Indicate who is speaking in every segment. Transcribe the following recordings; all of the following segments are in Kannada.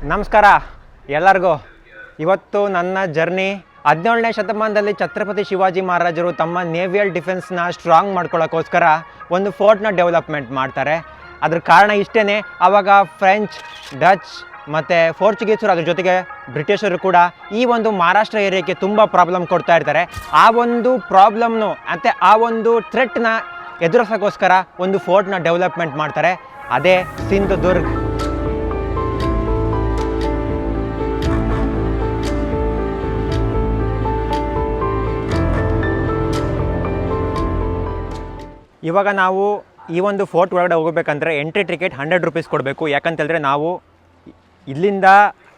Speaker 1: ನಮಸ್ಕಾರ ಎಲ್ಲರಿಗೂ. ಇವತ್ತು ನನ್ನ ಜರ್ನಿ 17ನೇ ಶತಮಾನದಲ್ಲಿ ಛತ್ರಪತಿ ಶಿವಾಜಿ ಮಹಾರಾಜರು ತಮ್ಮ ನೇವಿಯಲ್ ಡಿಫೆನ್ಸ್ನ ಸ್ಟ್ರಾಂಗ್ ಮಾಡ್ಕೊಳ್ಳೋಕ್ಕೋಸ್ಕರ ಒಂದು ಫೋರ್ಟ್ನ ಡೆವಲಪ್ಮೆಂಟ್ ಮಾಡ್ತಾರೆ. ಅದ್ರ ಕಾರಣ ಇಷ್ಟೇ, ಆವಾಗ ಫ್ರೆಂಚ್, ಡಚ್ ಮತ್ತು ಪೋರ್ಚುಗೀಸರು ಅದ್ರ ಜೊತೆಗೆ ಬ್ರಿಟಿಷರು ಕೂಡ ಈ ಒಂದು ಮಹಾರಾಷ್ಟ್ರ ಏರಿಯಾಕ್ಕೆ ತುಂಬ ಪ್ರಾಬ್ಲಮ್ ಕೊಡ್ತಾ ಇರ್ತಾರೆ. ಆ ಒಂದು ಪ್ರಾಬ್ಲಮ್ನು ಮತ್ತು ಆ ಒಂದು ಥ್ರೆಟ್ನ ಎದುರಿಸೋಕ್ಕೋಸ್ಕರ ಒಂದು ಫೋರ್ಟ್ನ ಡೆವಲಪ್ಮೆಂಟ್ ಮಾಡ್ತಾರೆ. ಅದೇ ಸಿಂಧುದುರ್ಗ್. ಇವಾಗ ನಾವು ಈ ಒಂದು ಫೋರ್ಟ್ ಒಳಗಡೆ ಹೋಗಬೇಕಂದ್ರೆ ಎಂಟ್ರಿ ಟಿಕೆಟ್ 100 ರೂಪೀಸ್ ಕೊಡಬೇಕು. ಯಾಕಂತೇಳಿದ್ರೆ ನಾವು ಇಲ್ಲಿಂದ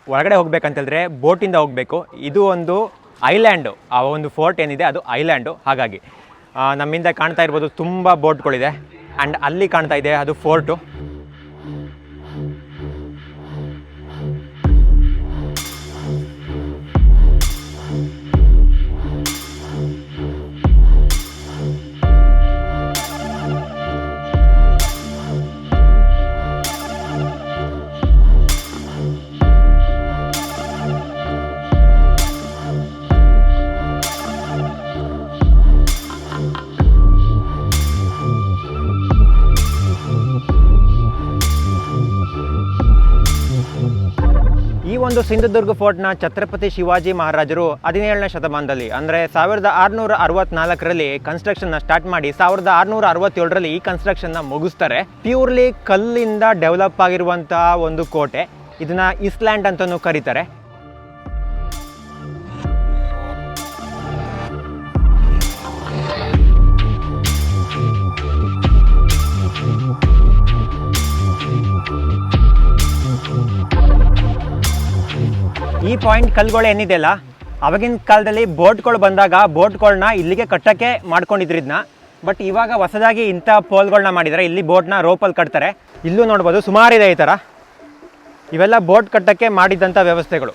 Speaker 1: ಒಳಗಡೆ ಹೋಗ್ಬೇಕಂತೇಳಿದ್ರೆ ಬೋಟಿಂದ ಹೋಗಬೇಕು. ಇದು ಒಂದು ಐಲ್ಯಾಂಡು, ಆ ಒಂದು ಫೋರ್ಟ್ ಏನಿದೆ ಅದು ಐಲ್ಯಾಂಡು. ಹಾಗಾಗಿ ನಮ್ಮಿಂದ ಕಾಣ್ತಾ ಇರ್ಬೋದು ತುಂಬ ಬೋಟ್ಗಳಿದೆ. ಆ್ಯಂಡ್ ಅಲ್ಲಿ ಕಾಣ್ತಾ ಇದೆ ಅದು ಫೋರ್ಟು. ಈ ಒಂದು ಸಿಂಧುದುರ್ಗ ಫೋರ್ಟ್ನ ಛತ್ರಪತಿ ಶಿವಾಜಿ ಮಹಾರಾಜರು 17ನೇ ಶತಮಾನದಲ್ಲಿ ಅಂದರೆ 1664ರಲ್ಲಿ ಕನ್ಸ್ಟ್ರಕ್ಷನ್ನ ಸ್ಟಾರ್ಟ್ ಮಾಡಿ 1667ರಲ್ಲಿ ಈ ಕನ್ಸ್ಟ್ರಕ್ಷನ್ನ ಮುಗಿಸ್ತಾರೆ. ಪ್ಯೂರ್ಲಿ ಕಲ್ಲಿಂದ ಡೆವಲಪ್ ಆಗಿರುವಂತಹ ಒಂದು ಕೋಟೆ. ಇದನ್ನ ಇಸ್ಲ್ಯಾಂಡ್ ಅಂತಲೂ ಕರೀತಾರೆ. ಈ ಪಾಯಿಂಟ್ ಕಲ್ಗಳು ಏನಿದೆಯಲ್ಲ, ಆವಾಗಿನ ಕಾಲದಲ್ಲಿ ಬೋಟ್ಗಳು ಬಂದಾಗ ಬೋಟ್ಗಳನ್ನ ಇಲ್ಲಿಗೆ ಕಟ್ಟಕ್ಕೆ ಮಾಡ್ಕೊಂಡಿದ್ರಿದ್ನ. ಬಟ್ ಇವಾಗ ಹೊಸದಾಗಿ ಇಂಥ ಪೋಲ್ಗಳನ್ನ ಮಾಡಿದ್ದಾರೆ. ಇಲ್ಲಿ ಬೋಟ್ನ ರೋಪಲ್ಲಿ ಕಟ್ತಾರೆ. ಇಲ್ಲೂ ನೋಡ್ಬೋದು ಸುಮಾರಿದೆ ಈ ಥರ. ಇವೆಲ್ಲ ಬೋಟ್ ಕಟ್ಟಕ್ಕೆ ಮಾಡಿದ್ದಂಥ ವ್ಯವಸ್ಥೆಗಳು.